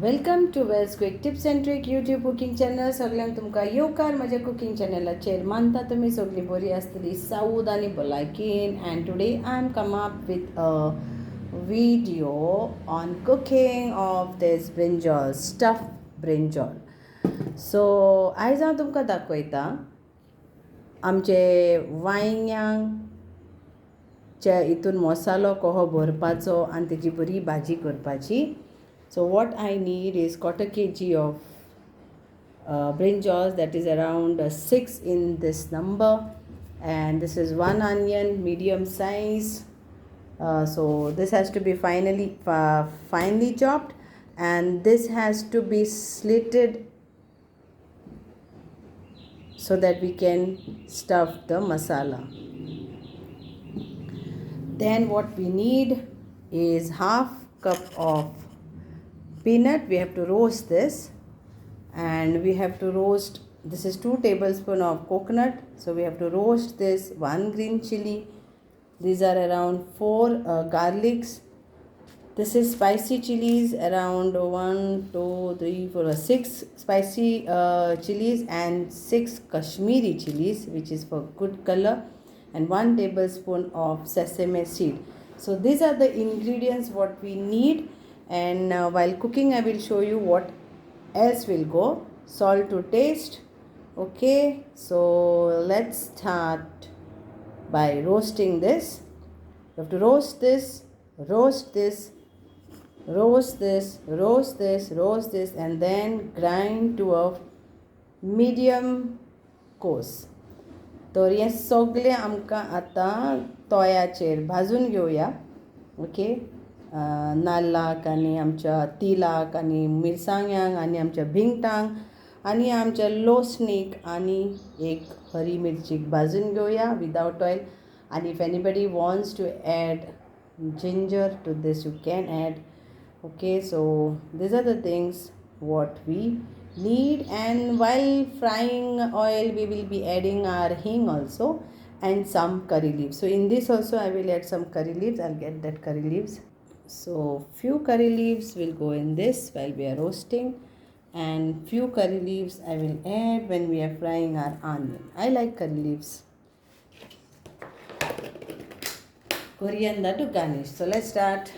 Welcome to Wells quick tips and trick YouTube cooking channel. सगळ्यांक तुमकां येवकार म्हज्या कुकिंग चॅनलाचेर. मानता तुमी सगळीं बरी आसतली साऊद आनी भलायकेन. And today I am come up with a video on cooking of this brinjal, stuffed brinjal. So आयज हांव तुमकां दाखयता आमचे वांयग्यांच्या हितून मसालो कसो भरपाचो आनी तेजी बरी भाजी करपाची. So what I need is 1/4 kg of brinjals, that is around 6 in this number, and this is 1 onion medium size. So this has to be finely chopped, and this has to be slitted so that we can stuff the masala. Then what we need is half cup of peanut. We have to roast this, and we have to roast, this is 2 tablespoons of coconut, so we have to roast this. 1 green chili, these are around 4 garlics. This is spicy chilies, around 1 2 3 4 6 spicy chilies, and 6 Kashmiri chilies, which is for good color, and 1 tablespoon of sesame seed. So these are the ingredients what we need, and while cooking I will show you what else will go. Salt to taste. Okay, so let's start by roasting this. You have to roast this, roast this, roast this, roast this, roast this, and then grind to a medium coarse. तर हे सगळें आमकां आतां तव्याचेर भाजून घेवया. Okay, नाल्लाक आनी आमच्या तिलाक आनी मिरसांग्यांक आनी आमच्या भिंगटांक आनी आमच्या लोसणीक आनी एक हरी मिरचीक भाजून घेवया विदाउट ऑयल. आनी if anybody wants to add ginger to this, you can add. Okay, so these are the things what we need, and while frying oil we will be adding our hing also and some curry leaves. So in this also I will add some curry leaves. I'll get that curry leaves. So few curry leaves will go in this while we are roasting, and few curry leaves I will add when we are frying our onion. I like curry leaves. Coriander to garnish. So let's start.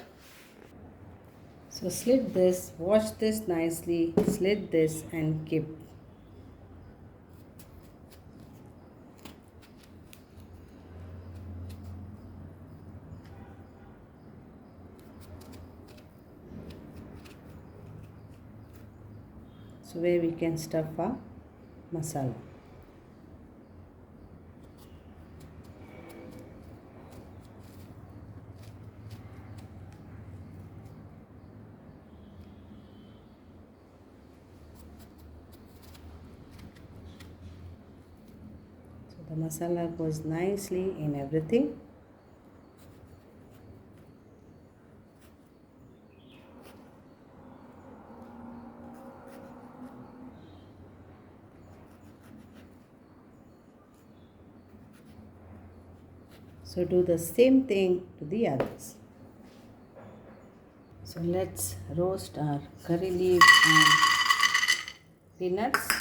So slit this, wash this nicely, slit this and keep. So where we can stuff our masala. So the masala goes nicely in everything. So do the same thing to the others. So let's roast our curry leaves and peanuts.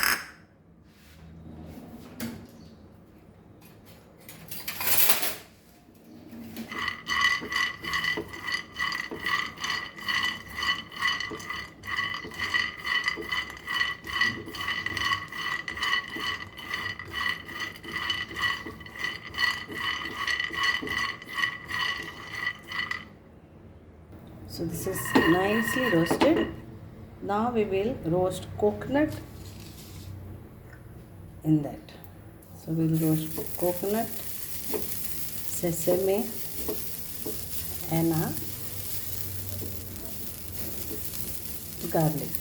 So this is nicely roasted. Now we will roast coconut in that. So we will roast coconut, sesame, and garlic.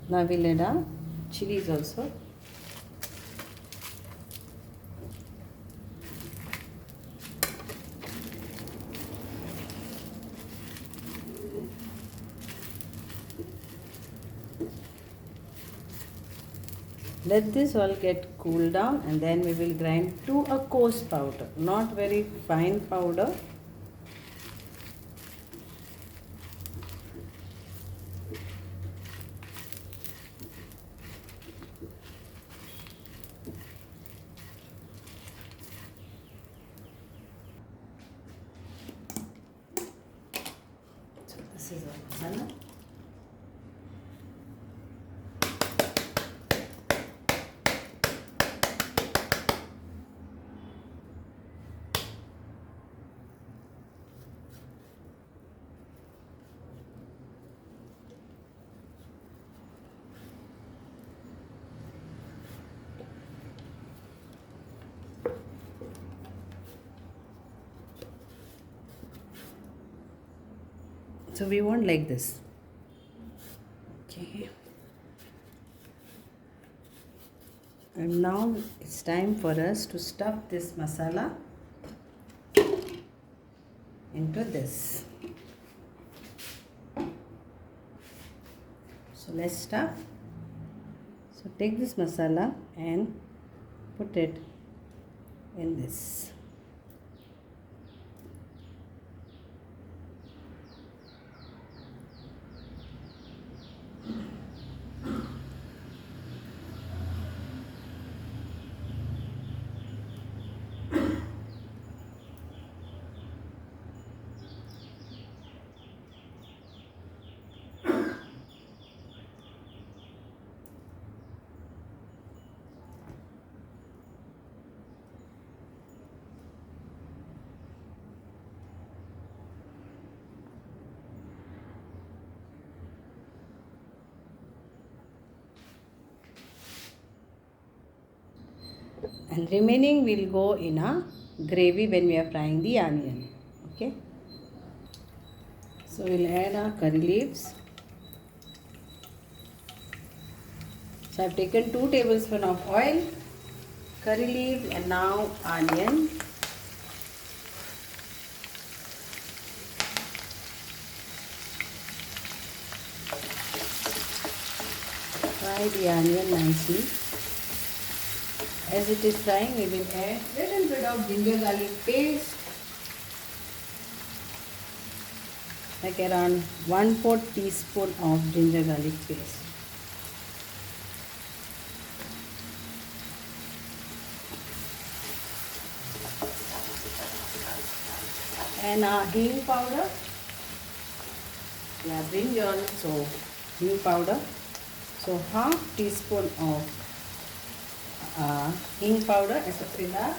Now we'll add our chilies also. Let this all get cooled down and then we will grind to a coarse powder, not very fine powder. So this is our masala. So we want like this. Okay. And now it's time for us to stuff this masala into this. So let's stuff. So take this masala and put it in this. And remaining will go in a gravy when we are frying the onion. Okay. So we'll add our curry leaves. So I've taken 2 tablespoons of oil, curry leaves, and now onion. Fry the onion nicely. As it is frying, we will add little bit of ginger garlic paste, like around 1/4 teaspoon of ginger garlic paste. And hing powder, brinjal, so hing powder. So half teaspoon of hing powder as a filler.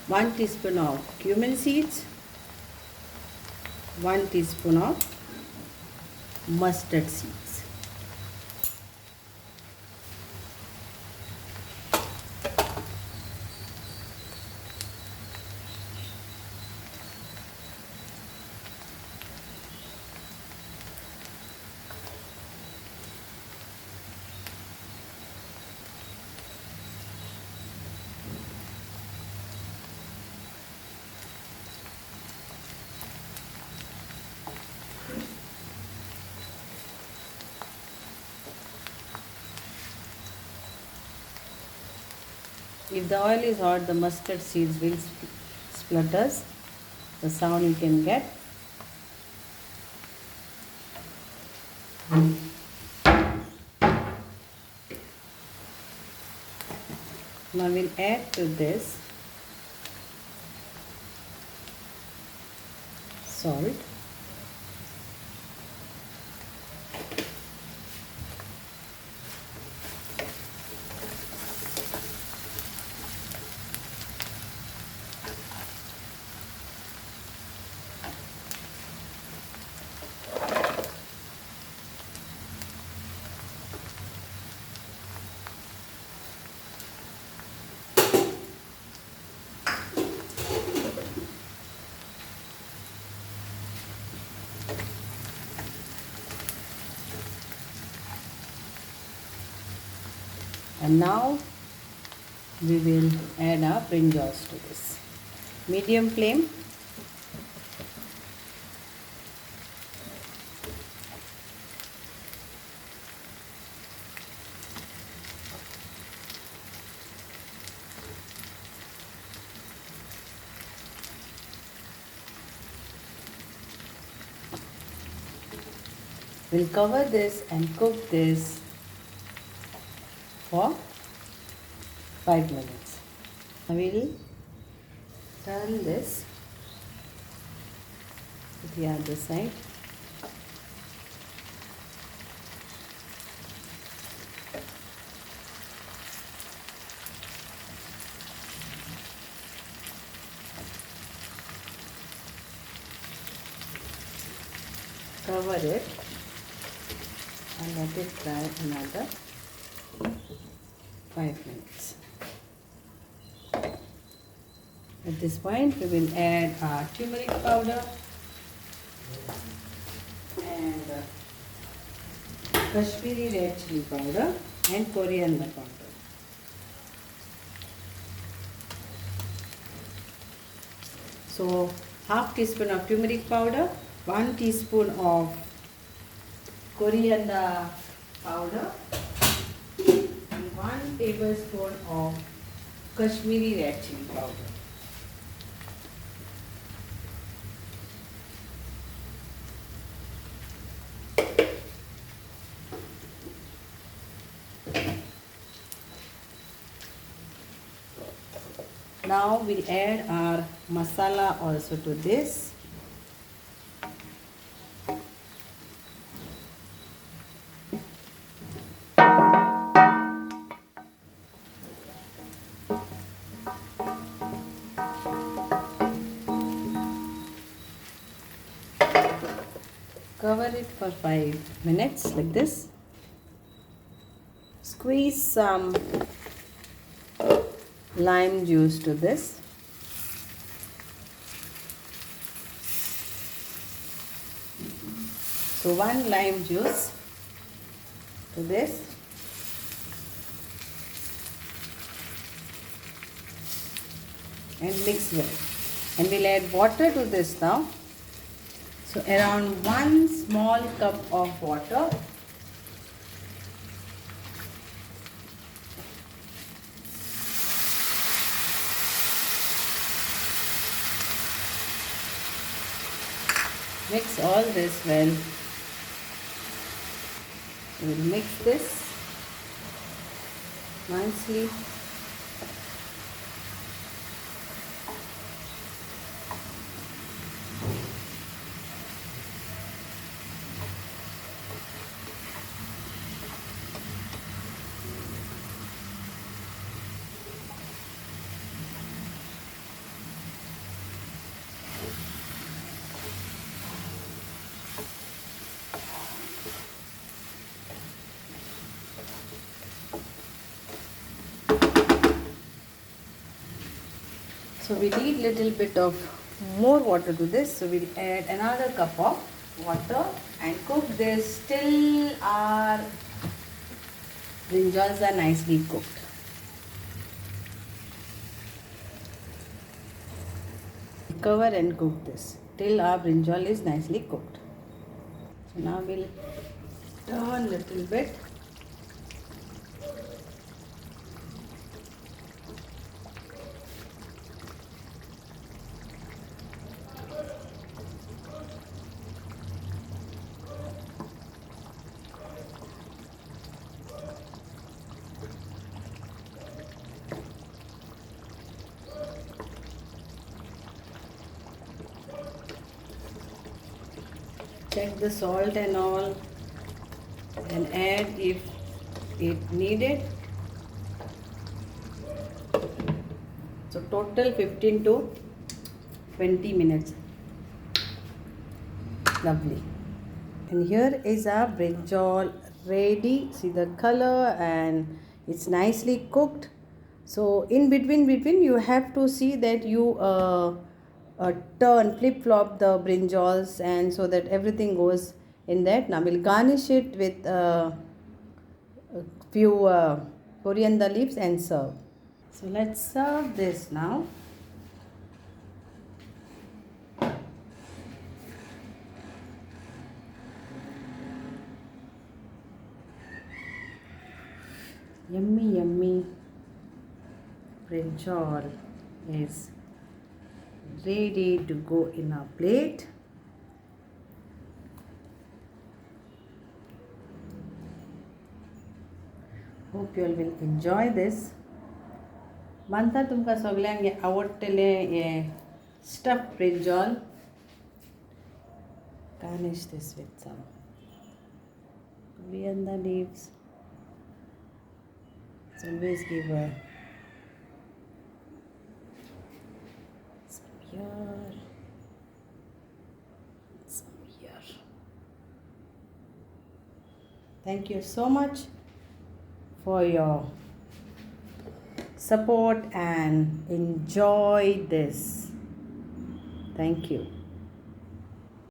One teaspoon of cumin seeds, 1 teaspoon of mustard seeds. If the oil is hot, the mustard seeds will splutters. The sound you can get. Now we'll add to this salt, And now we will add our brinjals to this. Medium flame. We'll cover this and cook this for 5 minutes. I will turn this to the other side. Cover it and let it dry another 5 minutes. At this point, we will add our turmeric powder and Kashmiri red chili powder and coriander powder. So, half teaspoon of turmeric powder, 1 teaspoon of coriander powder, and 1 tablespoon of Kashmiri red chili powder. Now we'll add our masala also to this. Cover it for 5 minutes like this. Squeeze some lime juice to this. So 1 lime juice to this. And mix well. And we'll add water to this now. So around 1 small cup of water. Mix all this well. We'll mix this nicely. So we need little bit of more water to this. So we'll add another cup of water and cook this till our brinjals are nicely cooked. Cover and cook this till our brinjal is nicely cooked. So now we'll turn little bit. Check the salt and all and add if it needed. So total 15 to 20 minutes. Lovely. And here is our brinjal ready. See the color and it's nicely cooked. So in between you have to see that you turn flip-flop the brinjals and so that everything goes in that. Now we'll garnish it with a few coriander leaves and serve. So let's serve this now. Yummy, yummy brinjal is ready to go in our plate. Hope you all will enjoy this. Manta तुमका सगळ्यांगे आवडटले हे stuffed brinjal. Garnish this with some coriander leaves. It's always give a some here, some here. Thank you so much for your support and enjoy this. Thank you.